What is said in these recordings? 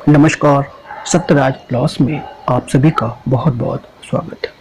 नमस्कार। सत्यराज लॉस में आप सभी का बहुत बहुत स्वागत है।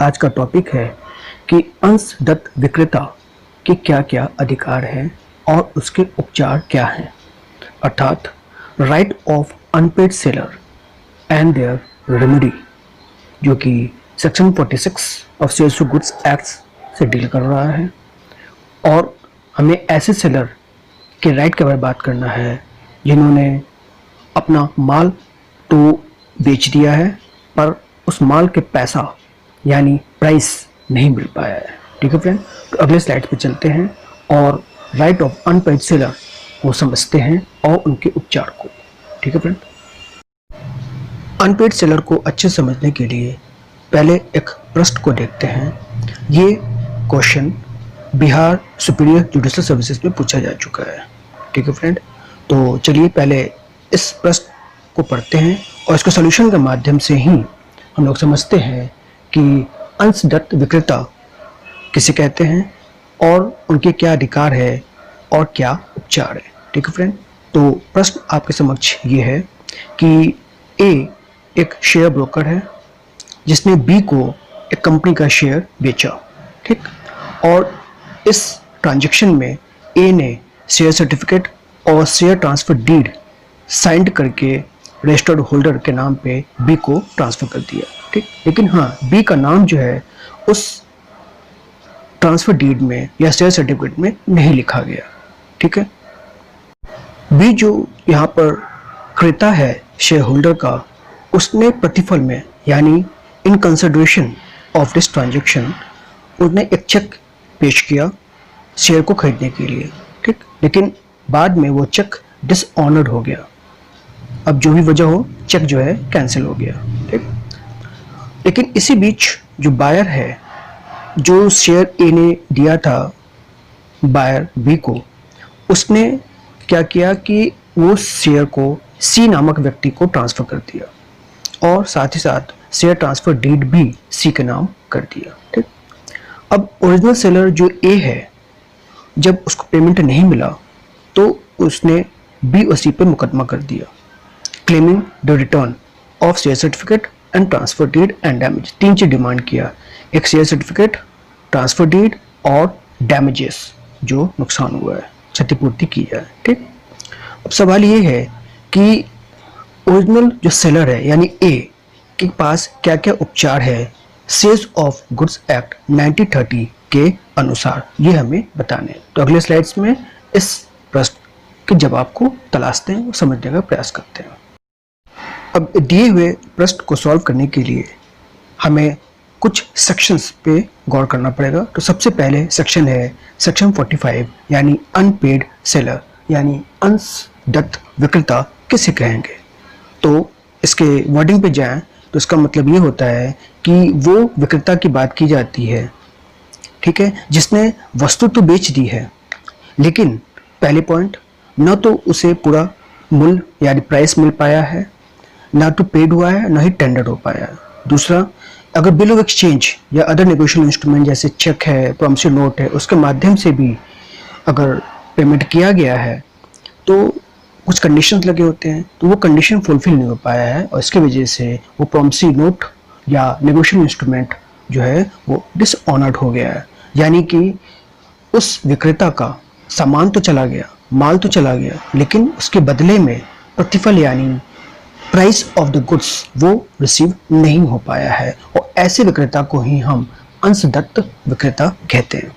आज का टॉपिक है कि अंशदत्त विक्रेता के क्या क्या अधिकार हैं और उसके उपचार क्या हैं, अर्थात right of unpaid seller and their remedy, जो कि section 46 of sale of goods act से डील कर रहा है। और हमें ऐसे सेलर के राइट के बारे में बात करना है जिन्होंने अपना माल तो बेच दिया है पर उस माल के पैसा यानी प्राइस नहीं मिल पाया है। ठीक है फ्रेंड, तो अगले स्लाइड पे चलते हैं और राइट ऑफ अनपेड सेलर को समझते हैं और उनके उपचार को। ठीक है फ्रेंड, अनपेड सेलर को अच्छे समझने के लिए पहले एक प्रश्न को देखते हैं। ये question Bihar superior judicial services में पूछा जा चुका है। ठीक है फ्रेंड, तो चलिए पहले इस प्रश्न को पढ़ते हैं और इसके सॉल्यूशन के माध्यम से ही हम लोग समझते हैं कि अंशदत्त विक्रेता किसे कहते हैं और उनके क्या अधिकार है और क्या उपचार है। ठीक है फ्रेंड, तो प्रश्न आपके समक्ष ये है कि ए एक शेयर ब्रोकर है जिसने बी को एक कंपनी का शेयर बेचा। ठीक, और इस ट्रांजैक्शन में ए ने शेयर सर्टिफिकेट और शेयर ट्रांसफर डीड साइंड करके रजिस्टर्ड होल्डर के नाम पे बी को ट्रांसफर कर दिया। ठीक, लेकिन हाँ, बी का नाम जो है उस ट्रांसफर डीड में या शेयर सर्टिफिकेट में नहीं लिखा गया। ठीक है, बी जो यहाँ पर क्रेता है शेयर होल्डर का, उसने प्रतिफल में यानी in consideration of this transaction उसने एक चेक पेश किया शेयर को खरीदने के लिए। ठीक, लेकिन बाद में वो चेक डिसऑनर्ड हो गया। अब जो भी वजह हो, चेक जो है कैंसिल हो गया। ठीक, लेकिन इसी बीच जो बायर है, जो शेयर ए ने दिया था बायर बी को, उसने क्या किया कि वो शेयर को सी नामक व्यक्ति को ट्रांसफर कर दिया और साथ ही साथ शेयर ट्रांसफर डीड भी सी के नाम कर दिया। ठीक, अब ओरिजिनल सेलर जो ए है, जब उसको पेमेंट नहीं मिला तो उसने बी और सी पे मुकदमा कर दिया, claiming the return of share certificate and transfer deed and damage. तीन चीज डिमांड किया, एक शेयर सर्टिफिकेट, ट्रांसफर डीड और डैमेजेस, जो नुकसान हुआ है क्षतिपूर्ति की जाए। ठीक, अब सवाल ये है कि ओरिजिनल जो सेलर है यानी ए के पास क्या क्या उपचार है सेल्स ऑफ गुड्स एक्ट 1930 के अनुसार, ये हमें बताने हैं। तो अगले स्लाइड्स में इस प्रश्न के जवाब को तलाशते हैं और समझने का प्रयास करते हैं। अब दिए हुए प्रश्न को सॉल्व करने के लिए हमें कुछ सेक्शंस पे गौर करना पड़ेगा। तो सबसे पहले सेक्शन है सेक्शन 45 यानी अनपेड सेलर यानी अंशदत्त विक्रेता किसे कहेंगे। तो इसके वर्डिंग पे जाएं तो इसका मतलब ये होता है कि वो विक्रेता की बात की जाती है, ठीक है, जिसने वस्तु तो बेच दी है लेकिन पहले पॉइंट, न तो उसे पूरा मूल्य यानी प्राइस मिल पाया है, ना तो पेड हुआ है, ना ही टेंडर हो पाया है। दूसरा, अगर बिल ऑफ एक्सचेंज या अदर नेगोशिएशन इंस्ट्रूमेंट जैसे चेक है, प्रॉमिसरी नोट है, उसके माध्यम से भी अगर पेमेंट किया गया है तो कुछ कंडीशंस लगे होते हैं, तो वो कंडीशन फुलफिल नहीं हो पाया है और इसकी वजह से वो प्रॉमिसरी नोट या नेगोशिएशन इंस्ट्रूमेंट जो है वो डिसऑनर्ड हो गया है। यानी कि उस विक्रेता का सामान तो चला गया, माल तो चला गया, लेकिन उसके बदले में प्रतिफल यानी प्राइस ऑफ द गुड्स वो रिसीव नहीं हो पाया है और ऐसे विक्रेता को ही हम अंशदत्त विक्रेता कहते हैं।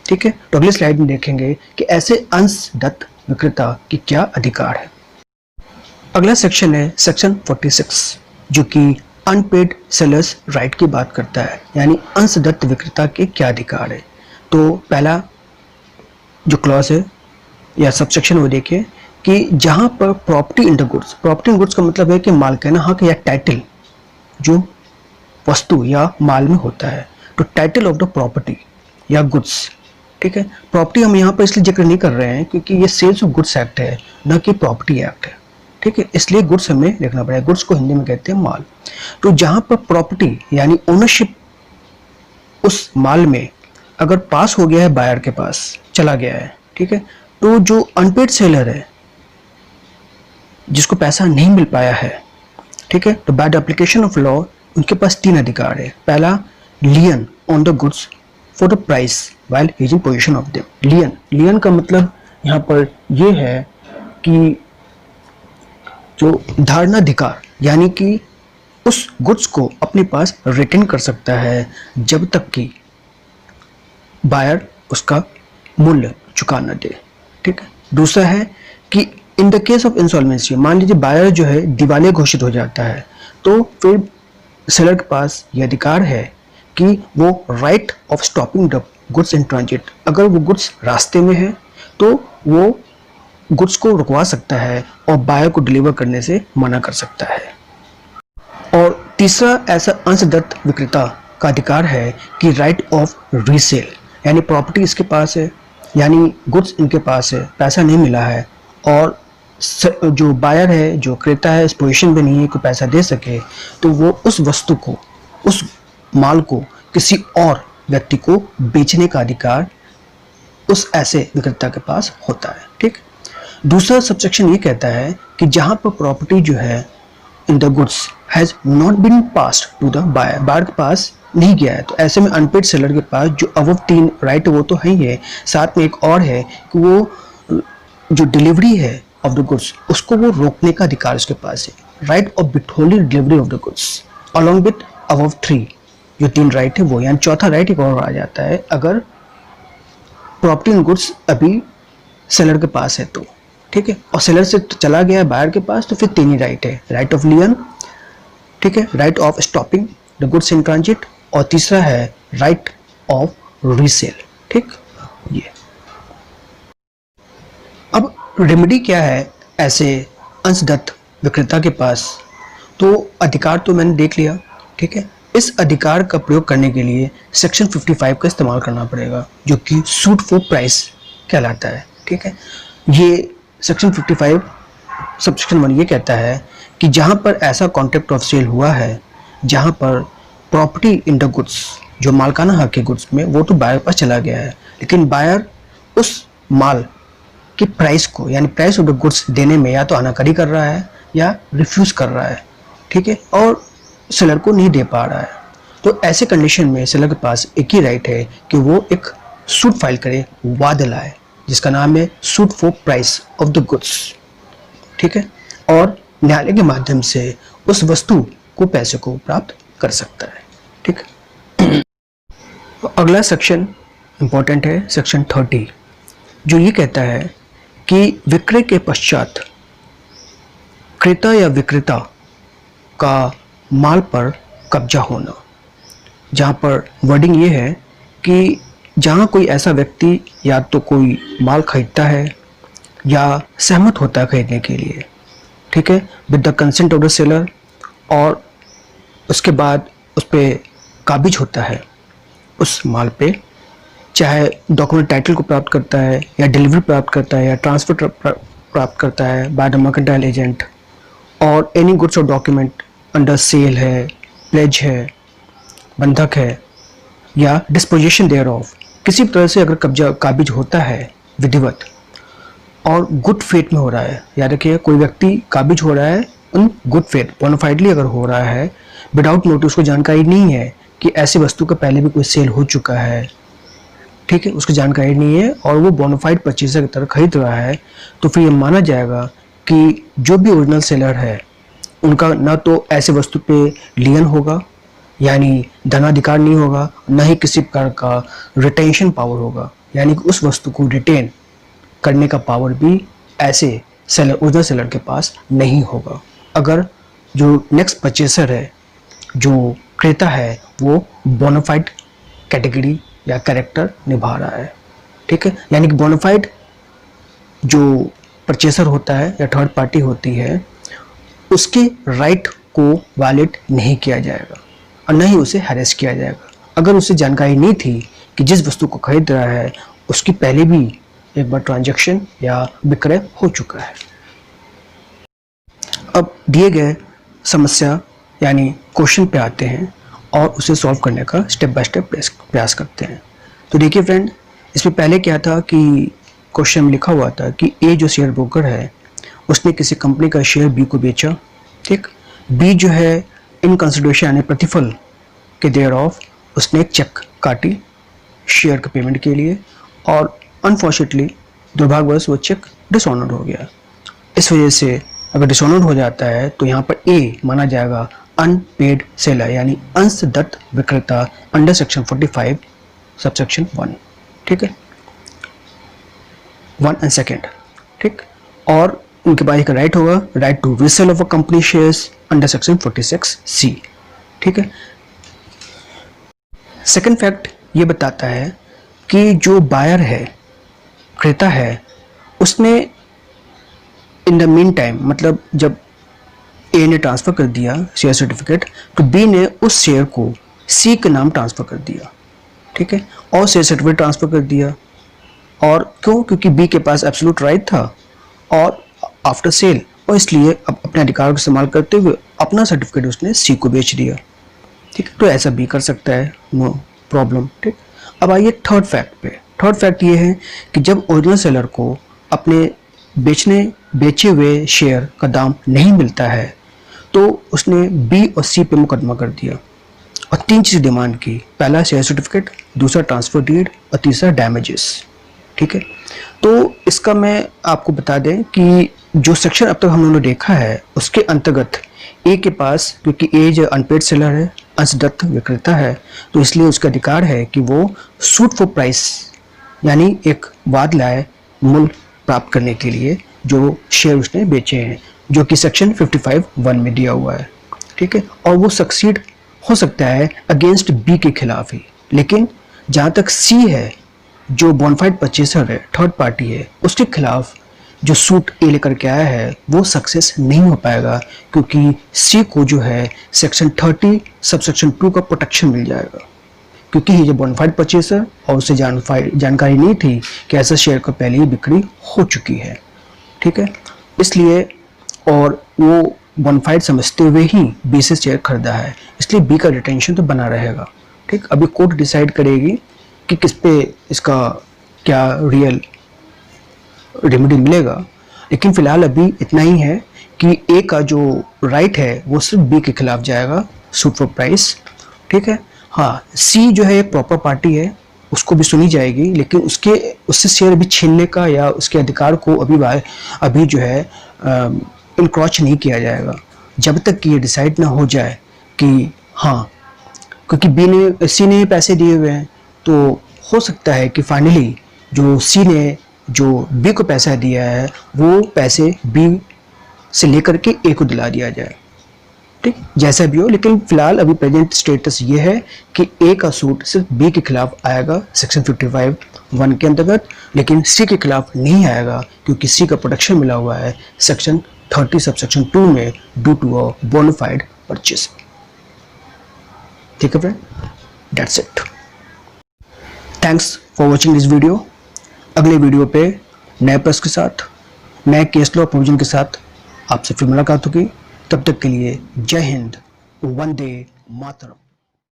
ठीक है, तो अगले स्लाइड में देखेंगे कि ऐसे अंशदत्त विक्रेता की क्या अधिकार है। अगला सेक्शन है सेक्शन 46 जो कि अनपेड सेलर्स राइट की बात करता है, यानी अंशदत्त विक्रेता के क्या अधिकार है। तो पहला जो क्लॉज है या सबसेक्शन वो देखिए कि जहां पर property in the goods, property in goods का मतलब है कि मालिकाना हक या टाइटल जो वस्तु या माल में होता है, तो टाइटल ऑफ द प्रॉपर्टी या गुड्स। ठीक है, प्रॉपर्टी हम यहाँ पर इसलिए जिक्र नहीं कर रहे हैं क्योंकि ये सेल्स ऑफ गुड्स एक्ट है, न कि प्रॉपर्टी एक्ट है। ठीक है, इसलिए गुड्स हमें देखना पड़ेगा। गुड्स को हिंदी में कहते हैं माल। तो जहां पर प्रॉपर्टी यानी ओनरशिप उस माल में अगर पास हो गया है, बायर के पास चला गया है, ठीक है, तो जो अनपेड सेलर है जिसको पैसा नहीं मिल पाया है, ठीक है, तो by the application of law उनके पास 3 अधिकार है। पहला, lien on the goods for the price while he is in position of them. Lien का मतलब यहाँ पर ये है कि जो धारणाधिकार, यानी कि उस गुड्स को अपने पास रिटेन कर सकता है जब तक कि बायर उसका मूल्य चुका न दे, ठीक है। दूसरा है कि in the case of insolvency, मान लीजिए बायर जो है दिवालिया घोषित हो जाता है, तो फिर सेलर के पास ये अधिकार है कि वो right of stopping the goods in transit, अगर वो गुड्स रास्ते में है तो वो गुड्स को रुकवा सकता है और बायर को डिलीवर करने से मना कर सकता है। और तीसरा ऐसा अंशदत्त विक्रेता का अधिकार है कि राइट ऑफ रीसेल, यानी प्रॉपर्टी इसके पास है, यानी गुड्स इनके पास है, पैसा नहीं मिला है और जो बायर है, जो क्रेता है, इस पोजीशन में नहीं है कि पैसा दे सके, तो वो उस वस्तु को, उस माल को किसी और व्यक्ति को बेचने का अधिकार उस ऐसे विक्रेता के पास होता है, ठीक। दूसरा सबसेक्शन ये कहता है कि जहां पर प्रॉपर्टी जो है in the goods has not been passed to the buyer, buyer के पास नहीं गया है, तो ऐसे में अनपेड सेलर के पास जो अबव 3 राइट वो तो है ही है, साथ में एक और है कि वो जो डिलीवरी है ऑफ द गुड्स उसको वो रोकने का अधिकार उसके पास है, right of withholding delivery of the goods along with above 3 जो 3 राइट है वो, यानी चौथा राइट एक और आ जाता है अगर प्रॉपर्टी इन गुड्स अभी सेलर के पास है तो, ठीक है, और सेलर से चला गया है बायर के पास तो फिर 3 ही राइट है, राइट ऑफ लियन, ठीक है, right of stopping the goods in transit, और तीसरा है राइट ऑफ रीसेल, ठीक। ये अब रेमेडी क्या है ऐसे अंशदत्त विक्रेता के पास, तो अधिकार तो मैंने देख लिया, ठीक है। इस अधिकार का प्रयोग करने के लिए सेक्शन 55 का इस्तेमाल करना पड़ेगा जो कि सूट फॉर प्राइस कहलाता है, ठीक है। ये सेक्शन 55 सबसेक्शन 1 ये कहता है कि जहां पर ऐसा कॉन्ट्रैक्ट ऑफ सेल हुआ है जहां पर प्रॉपर्टी इन द गुड्स, जो मालकाना हक है गुड्स में, वो तो बायर के पास चला गया है, लेकिन बायर उस माल की प्राइस को, यानी प्राइस ऑफ द गुड्स देने में या तो आनाकानी कर रहा है या रिफ्यूज कर रहा है, ठीक है, और सेलर को नहीं दे पा रहा है, तो ऐसे कंडीशन में सेलर के पास एक ही राइट है कि वो एक सूट फाइल करे, वाद लाए, जिसका नाम है suit for price of the goods, ठीक है, और न्यायालय के माध्यम से उस वस्तु को, पैसे को प्राप्त कर सकता है, ठीक। अगला सेक्शन इंपॉर्टेंट है, सेक्शन 30, जो ये कहता है कि विक्रय के पश्चात क्रेता या विक्रेता का माल पर कब्जा होना, जहाँ पर वर्डिंग ये है कि जहाँ कोई ऐसा व्यक्ति या तो कोई माल खरीदता है या सहमत होता है खरीदने के लिए, ठीक है, with the consent of the seller, और उसके बाद उस पर काबिज होता है उस माल पे, चाहे डॉक्यूमेंट टाइटल को प्राप्त करता है या डिलीवरी प्राप्त करता है या ट्रांसफर प्राप्त करता है बाय द मर्केंटाइल एजेंट, और एनी गुड्स और डॉक्यूमेंट अंडर सेल है, प्लेज है, बंधक है या डिस्पोजिशन देयर ऑफ, किसी भी तरह से अगर कब्जा काबिज होता है विधिवत और गुड फेथ में हो रहा है, याद रखिए कोई व्यक्ति काबिज हो रहा है उन गुड फेथ, बोनाफाइडली अगर हो रहा है, विदाउट नोटिस, उसको जानकारी नहीं है कि ऐसी वस्तु का पहले भी कोई सेल हो चुका है, ठीक है, उसकी जानकारी नहीं है और वो बोनाफाइड परचेजर की तरह खरीद रहा है, तो फिर ये माना जाएगा कि जो भी ओरिजिनल सेलर है उनका ना तो ऐसे वस्तु पे लियन होगा, यानी धनाधिकार नहीं होगा, ना ही किसी प्रकार का रिटेंशन पावर होगा, यानी कि उस वस्तु को रिटेन करने का पावर भी ऐसे सेलर, ओरिजिनल सेलर के पास नहीं होगा, अगर जो नेक्स्ट परचेसर है, जो क्रेता है, वो बोनाफाइड कैटेगरी या कैरेक्टर निभा रहा है, ठीक है, यानी कि बोनाफाइड जो परचेसर होता है या थर्ड पार्टी होती है उसके राइट को वायलेट नहीं किया जाएगा और न ही उसे हैरेस किया जाएगा, अगर उसे जानकारी नहीं थी कि जिस वस्तु को खरीद रहा है उसकी पहले भी एक बार ट्रांजैक्शन या विक्रय हो चुका है। अब दिए गए समस्या यानी क्वेश्चन पे आते हैं और उसे सॉल्व करने का स्टेप बाय स्टेप प्रयास करते हैं। तो देखिए फ्रेंड, इसमें पहले क्या था कि क्वेश्चन में लिखा हुआ था कि ए जो शेयर ब्रोकर है उसने किसी कंपनी का शेयर बी को बेचा, ठीक। बी जो है इन कंसिडरेशन यानी प्रतिफल के देयर ऑफ उसने एक चेक काटी शेयर के पेमेंट के लिए, और अनफॉर्चुनेटली दुर्भाग्यवश वो चेक डिसऑनर्ड हो गया। इस वजह से अगर डिसऑनर्ड हो जाता है तो यहाँ पर ए माना जाएगा अनपेड सेलर यानी अंशदत्त विक्रेता अंडर सेक्शन 45 सबसेक्शन 1, ठीक है, 1 एंड सेकेंड, ठीक। और उनके पास एक राइट होगा, right to resale of a company shares under section 46C, ठीक है। सेकेंड फैक्ट ये बताता है कि जो बायर है, क्रेता है, उसने इन द मीन टाइम, मतलब जब ए ने ट्रांसफ़र कर दिया शेयर सर्टिफिकेट, तो बी ने उस शेयर को सी के नाम ट्रांसफ़र कर दिया, ठीक है, और शेयर सर्टिफिकेट ट्रांसफ़र कर दिया। और क्यों? क्योंकि बी के पास एब्सोल्यूट राइट था और आफ्टर सेल, और इसलिए अब अपने अधिकार का इस्तेमाल करते हुए अपना सर्टिफिकेट उसने सी को बेच दिया, ठीक है। तो ऐसा भी कर सकता है, नो प्रॉब्लम, ठीक। अब आइए थर्ड फैक्ट पे। थर्ड फैक्ट ये है कि जब ओरिजिनल सेलर को अपने बेचे हुए शेयर का दाम नहीं मिलता है तो उसने बी और सी पे मुकदमा कर दिया और 3 चीज़ डिमांड की। पहला शेयर सर्टिफिकेट, दूसरा ट्रांसफर डीड और तीसरा डैमेजेस, ठीक है। तो इसका मैं आपको बता दें कि जो सेक्शन अब तक हम लोगों ने देखा है उसके अंतर्गत ए के पास, क्योंकि ए जो अनपेड सेलर है, अंशदत्त विक्रेता है, तो इसलिए उसका अधिकार है कि वो सूट फॉर प्राइस यानी एक वाद लाए मूल्य प्राप्त करने के लिए जो शेयर उसने बेचे हैं, जो कि सेक्शन 55(1) में दिया हुआ है, ठीक है। और वो सक्सीड हो सकता है अगेंस्ट बी के खिलाफ ही, लेकिन जहाँ तक सी है जो बोनाफाइड परचेसर है, थर्ड पार्टी है, उसके खिलाफ जो सूट ए लेकर के आया है वो सक्सेस नहीं हो पाएगा, क्योंकि सी को जो है सेक्शन 30 सबसेक्शन 2 का प्रोटेक्शन मिल जाएगा, क्योंकि ये जो बोनाफाइड परचेसर और उसे जानकारी नहीं थी कि ऐसा शेयर का पहले ही बिक्री हो चुकी है, ठीक है। इसलिए और वो बोनाफाइड समझते हुए ही बी से शेयर खरीदा है, इसलिए बी का रिटेंशन तो बना रहेगा, ठीक। अभी कोर्ट डिसाइड करेगी कि किस पे इसका क्या रियल रेमेडी मिलेगा, लेकिन फिलहाल अभी इतना ही है कि ए का जो राइट है वो सिर्फ बी के खिलाफ जाएगा, सूट फॉर प्राइस, ठीक है। हाँ, सी जो है एक प्रॉपर पार्टी है, उसको भी सुनी जाएगी, लेकिन उससे शेयर अभी छीनने का या उसके अधिकार को अभी जो है इनक्रॉच नहीं किया जाएगा जब तक कि ये डिसाइड ना हो जाए कि हाँ, क्योंकि सी ने पैसे दिए हुए हैं, तो हो सकता है कि फाइनली जो सी ने जो बी को पैसा दिया है वो पैसे बी से लेकर के ए को दिला दिया जाए, ठीक, जैसा भी हो। लेकिन फिलहाल अभी प्रेजेंट स्टेटस ये है कि ए का सूट सिर्फ बी के खिलाफ आएगा सेक्शन 55(1) के अंतर्गत, लेकिन सी के खिलाफ नहीं आएगा, क्योंकि सी का प्रोटेक्शन मिला हुआ है सेक्शन 30 सबसेक्शन 2 में due to a bona fide purchase, ठीक है friend, that's it. Thanks for watching this video. अगले वीडियो पे नए प्रश्न के साथ, नए केस लॉ प्रोविजन के साथ आपसे फिर मुलाकात होगी। तब तक के लिए जय हिंद, वंदे मातरम।